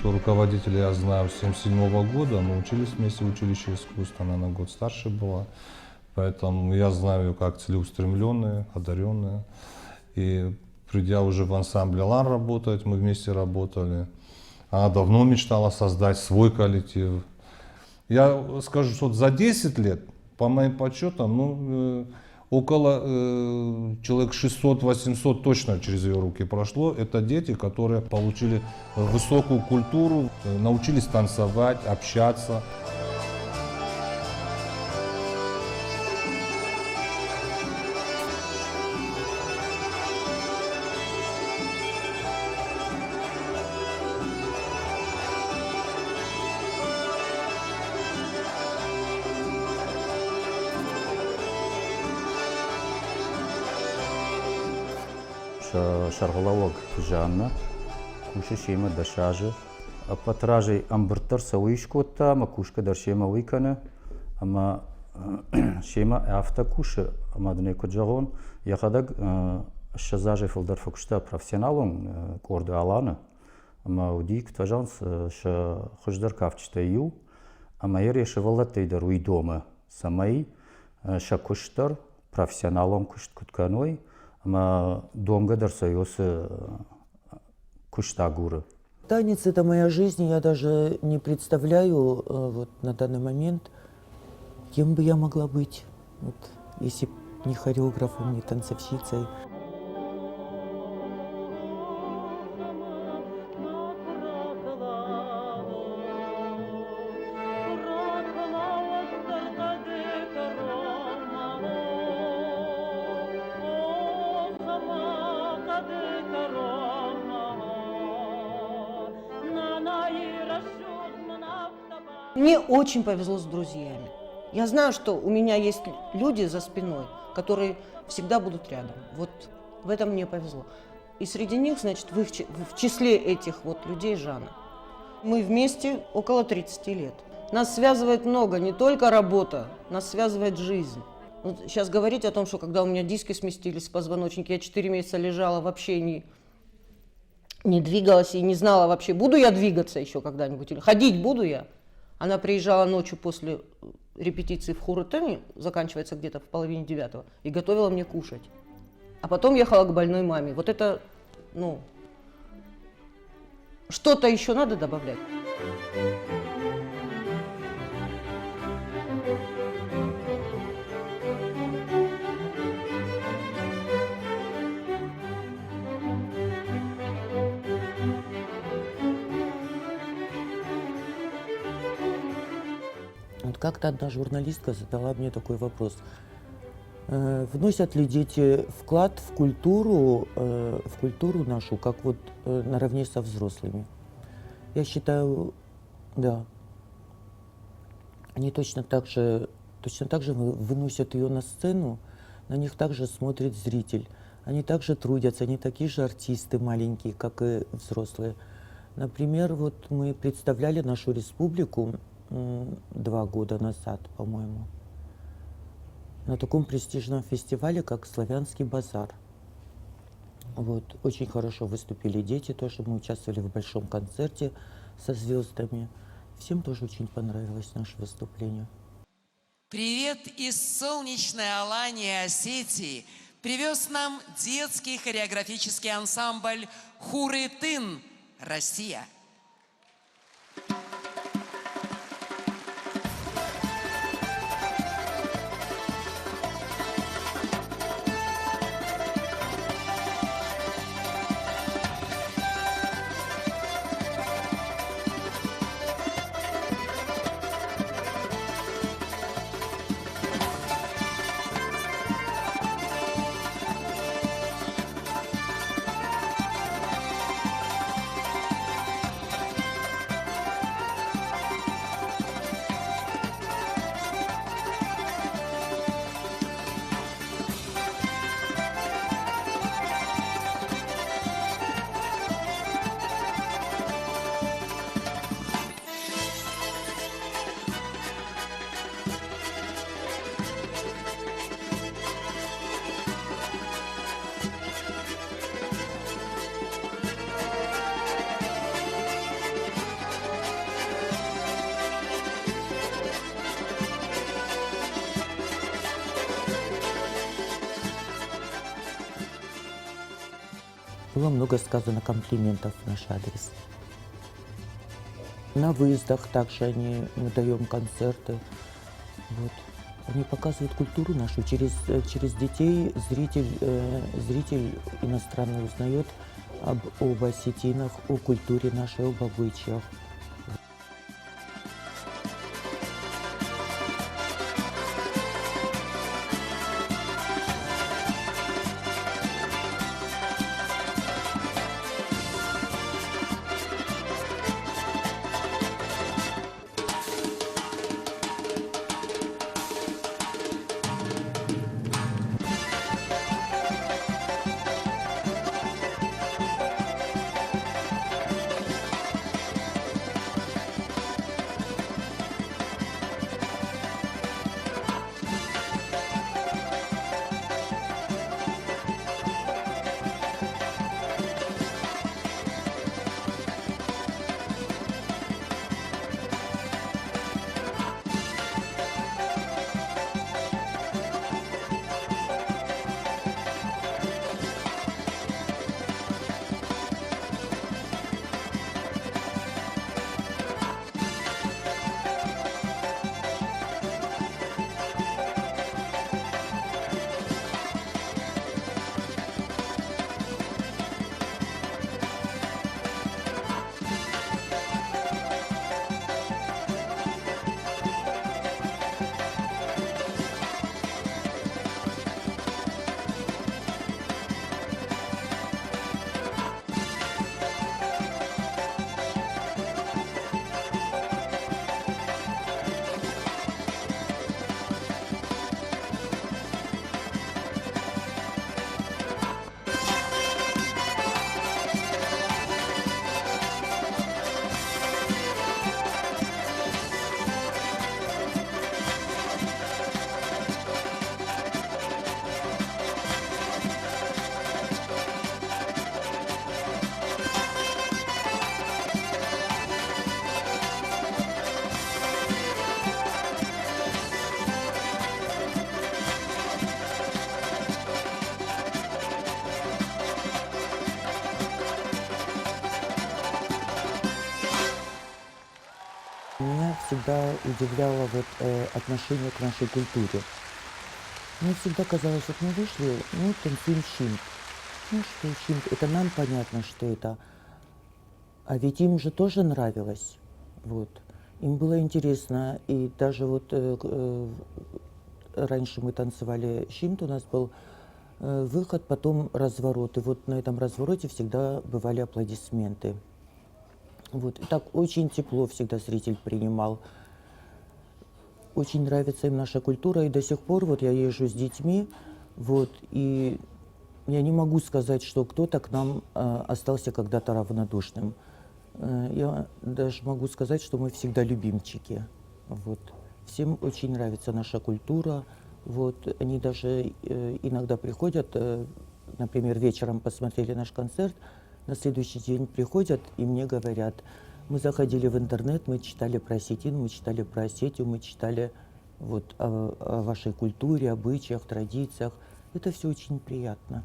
руководителя я знаю с 1977 года, мы учились вместе в училище искусств, она на год старше была. Поэтому я знаю ее как целеустремленная, одаренная. И придя уже в ансамбль «Алан» работать, мы вместе работали. Она давно мечтала создать свой коллектив. Я скажу, что за 10 лет, по моим подсчетам, около человек 600-800 точно через ее руки прошло. Это дети, которые получили высокую культуру, научились танцевать, общаться. Шаргалалог Жанна, куша шема дашажа, а патражи амбртар сауишкота, макушка даршема уикана, ама шема афта куша, ама днеко джагон, яхадаг шазаже филдар фокушта профессионалом корда алана, ама удик тважанс ша хождар кавчта ю, ама ере шевалатей даруи дома самай ша куштар профессионалом кушт кутканой. Ама домга дарсайосы куштагуры. Танец — это моя жизнь, я даже не представляю вот на данный момент, кем бы я могла быть, вот, если б не хореографом, не танцовщицей. Мне очень повезло с друзьями. Я знаю, что у меня есть люди за спиной, которые всегда будут рядом. Вот в этом мне повезло. И среди них, значит, в числе этих вот людей Жанна. Мы вместе около 30 лет. Нас связывает много, не только работа, нас связывает жизнь. Вот сейчас говорить о том, что когда у меня диски сместились в позвоночнике, я 4 месяца лежала, вообще не двигалась и не знала вообще, буду я двигаться еще когда-нибудь, или ходить буду я. Она приезжала ночью после репетиции в Хурутене, заканчивается где-то в 8:30, и готовила мне кушать. А потом ехала к больной маме. Вот это, что-то еще надо добавлять. Вот как-то одна журналистка задала мне такой вопрос. Вносят ли дети вклад в культуру нашу, как вот наравне со взрослыми? Я считаю, да. Они точно так же выносят ее на сцену, на них также смотрит зритель. Они также трудятся, они такие же артисты маленькие, как и взрослые. Например, вот мы представляли нашу республику 2 года назад, по-моему, на таком престижном фестивале, как «Славянский базар». Вот, очень хорошо выступили дети тоже, мы участвовали в большом концерте со звездами. Всем тоже очень понравилось наше выступление. Привет из солнечной Алании, Осетии привез нам детский хореографический ансамбль «Хуры-Тын», Россия. было много сказано комплиментов в наш адрес. На выездах также мы даем концерты. Вот. Они показывают культуру нашу. Через детей зритель иностранный узнает об осетинах, о культуре нашей, об обычаях. Меня всегда удивляло отношение к нашей культуре. Мне всегда казалось, вот мы вышли, танцуем щимп. Что щимп? Это нам понятно, что это. А ведь им же тоже нравилось. Вот. Им было интересно. И даже раньше мы танцевали щимп, у нас был выход, потом разворот. И вот на этом развороте всегда бывали аплодисменты. Вот. И так очень тепло всегда зритель принимал. Очень нравится им наша культура, и до сих пор я езжу с детьми, и я не могу сказать, что кто-то к нам остался когда-то равнодушным. Я даже могу сказать, что мы всегда любимчики. Всем очень нравится наша культура. Они даже иногда приходят, например, вечером посмотрели наш концерт, на следующий день приходят и мне говорят: мы заходили в интернет, мы читали про осетин, мы читали про Осетию, мы читали о вашей культуре, обычаях, традициях. Это все очень приятно.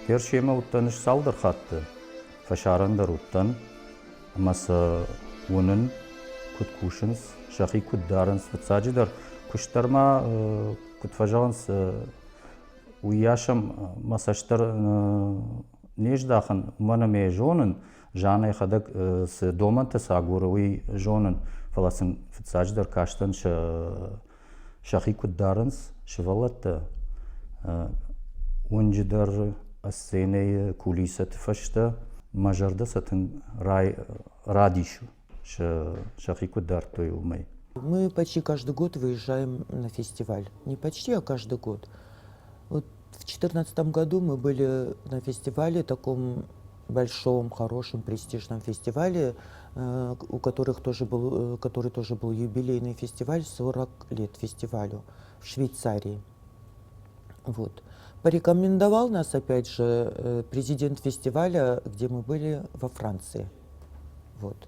Першема уттаныш салдыр хатты, фашарандыр уттан, амасы унын куткушынс, шахи куддарынс, ватсаджидар куштарма кутфажанс уяшам масаштар неждахан манаме жонын, жанай хадак с доманта сагуруи жонын, фаласын ватсаджидар каштан шахи куддарынс, швалатта унжидар сцене кулисат фашта мажарда сатын радишу шахику дартою умей. Мы почти каждый год выезжаем на фестиваль. Не почти, а каждый год. В 2014 году мы были на фестивале таком большом, хорошем, престижном фестивале, который тоже был юбилейный фестиваль, 40 лет фестивалю в Швейцарии. Вот. Порекомендовал нас, опять же, президент фестиваля, где мы были, во Франции. Вот.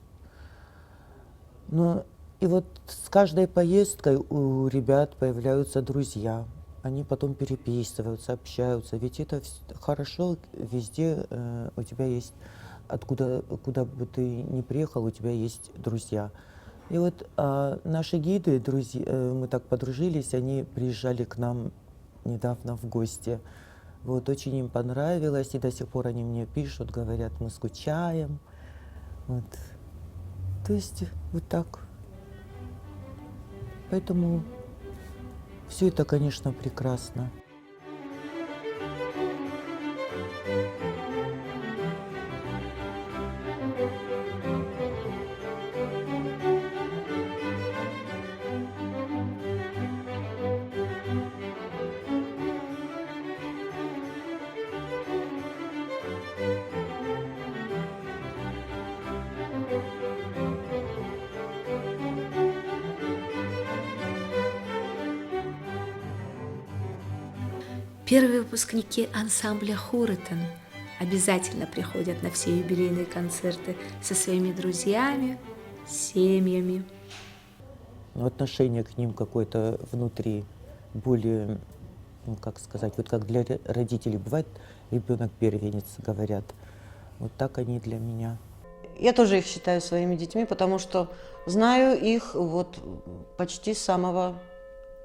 Ну, и вот с каждой поездкой у ребят появляются друзья. Они потом переписываются, общаются. Ведь это хорошо, везде у тебя есть, куда бы ты ни приехал, у тебя есть друзья. И вот наши гиды, друзья, мы так подружились, они приезжали к нам недавно в гости. Вот, очень им понравилось, и до сих пор они мне пишут, говорят, мы скучаем. Вот. То есть вот так. Поэтому все это, конечно, прекрасно. Первые выпускники ансамбля «Хурытын» обязательно приходят на все юбилейные концерты со своими друзьями, семьями. Но отношение к ним какое-то внутри более, ну, как сказать, вот как для родителей бывает, ребенок первенец, говорят. Вот так они для меня. Я тоже их считаю своими детьми, потому что знаю их вот почти с самого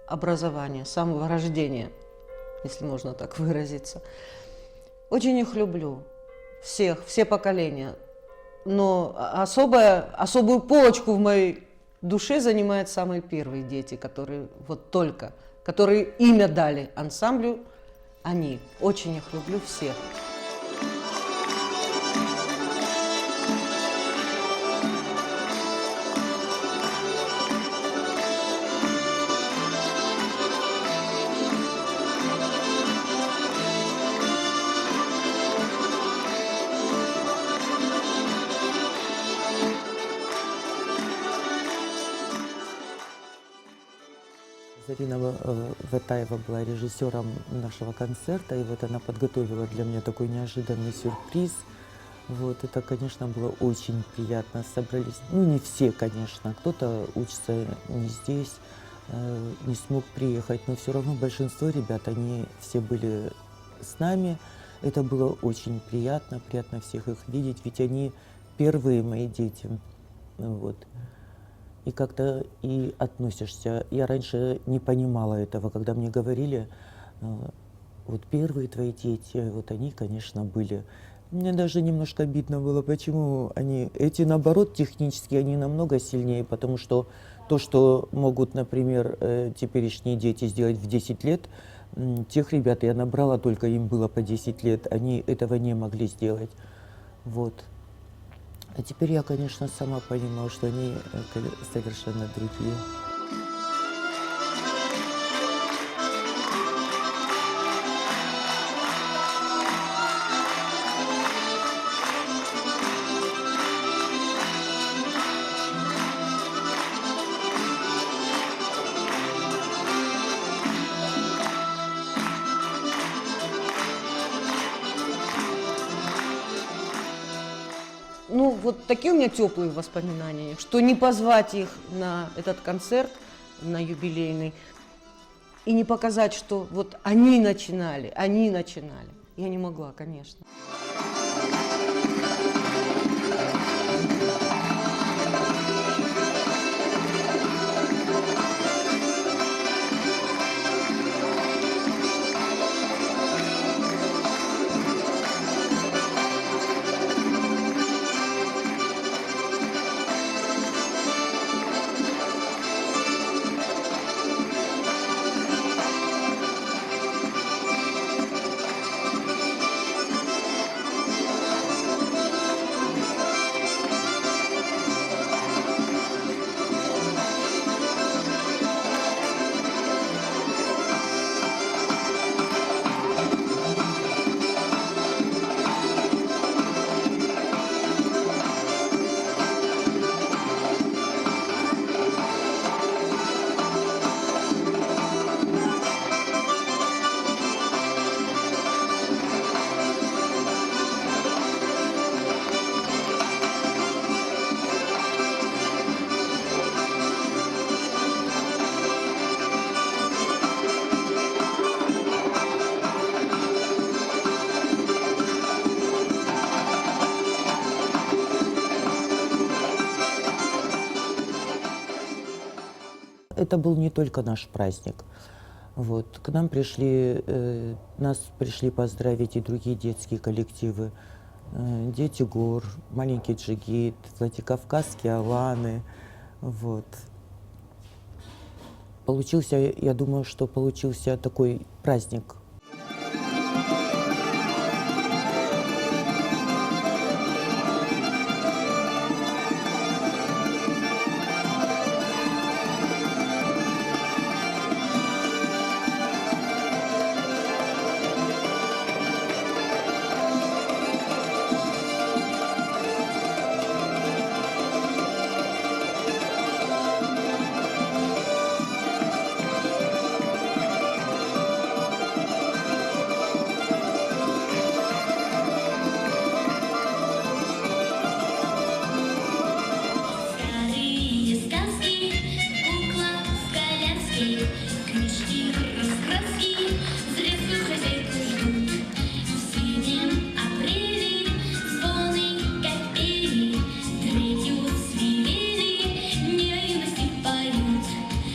образования, с самого рождения, если можно так выразиться. Очень их люблю, всех, все поколения. Но особую полочку в моей душе занимают самые первые дети, которые вот только, которые имя дали ансамблю, они. Очень их люблю всех. Зарина Ватаева была режиссером нашего концерта, и вот она подготовила для меня такой неожиданный сюрприз. Вот, это, конечно, было очень приятно. Собрались, ну, не все, конечно, кто-то учится не здесь, не смог приехать, но все равно большинство ребят, они все были с нами. Это было очень приятно, приятно всех их видеть, ведь они первые мои дети. Вот. И как-то и относишься. Я раньше не понимала этого, когда мне говорили, вот первые твои дети, вот они, конечно, были. Мне даже немножко обидно было, почему они, эти, наоборот, технически, они намного сильнее, потому что то, что могут, например, теперешние дети сделать в 10 лет, тех ребят я набрала, только им было по 10 лет, они этого не могли сделать. Вот. А теперь я, конечно, сама понимаю, что они совершенно другие. Ну, вот такие у меня теплые воспоминания, что не позвать их на этот концерт, на юбилейный, и не показать, что вот они начинали. Я не могла, конечно. это был не только наш праздник. Вот. К нам нас пришли поздравить и другие детские коллективы. Дети гор, маленький джигит, Владикавказские Аланы. Вот. Я думаю, что получился такой праздник. Старые сказки, кукла в коляске, книжки, раскраски, зрелую хозяйку ждут. В синем апреле звоны капели, третью свирели, неюности поют.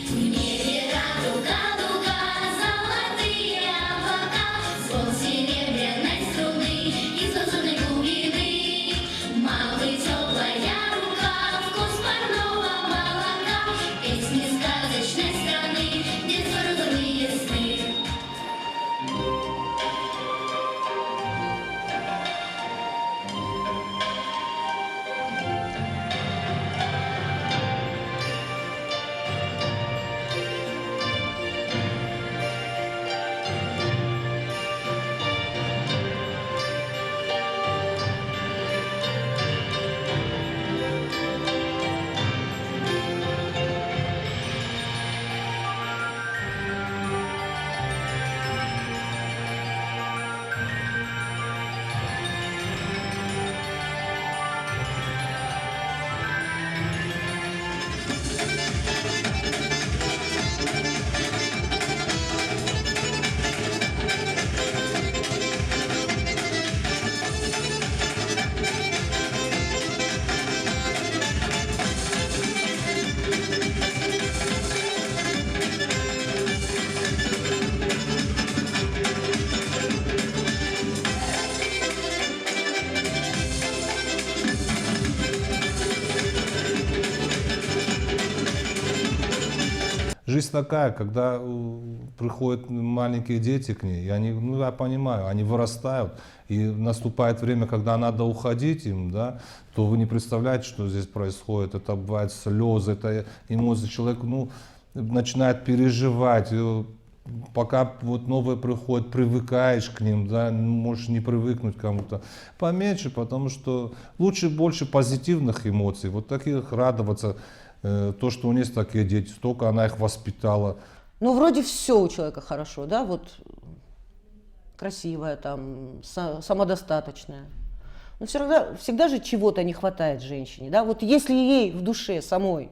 В небе радуга, золотые облака, звон серебряной струны из лазурной глубины. Малый теплая рука, вкус парного молока, песни сказочной страны, детство розовые сны. Жизнь такая, когда приходят маленькие дети к ней, и они, ну я понимаю, они вырастают, и наступает время, когда надо уходить им, да, то вы не представляете, что здесь происходит. Это бывают слезы, это эмоции. Человек, ну, начинает переживать. И пока вот новые приходят, привыкаешь к ним, да, можешь не привыкнуть к кому-то. Поменьше, потому что лучше больше позитивных эмоций, вот таких радоваться. То, что у нее есть такие дети, столько она их воспитала. Ну, вроде все у человека хорошо, да, вот красивая, там, самодостаточная. Но всегда же чего-то не хватает женщине, да, вот если ей в душе самой,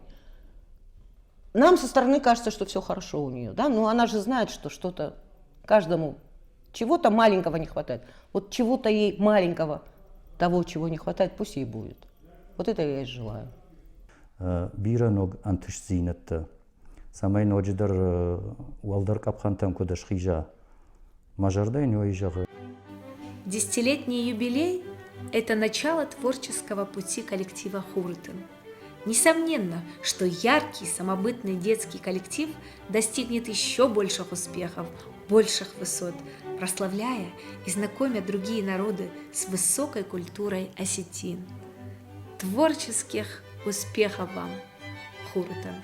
нам со стороны кажется, что все хорошо у нее, да, но она же знает, что что-то каждому, чего-то маленького не хватает. Вот чего-то ей маленького, того, чего не хватает, пусть ей будет. Вот это я ей желаю. Бираног антишзинетта. Самай ноджидар уалдар капхантам кудаш хижа. Мажардай нойжага. Десятилетний юбилей – это начало творческого пути коллектива Хурытын. Несомненно, что яркий, самобытный детский коллектив достигнет еще больших успехов, больших высот, прославляя и знакомя другие народы с высокой культурой осетин. Творческих успехов вам, Хурытын!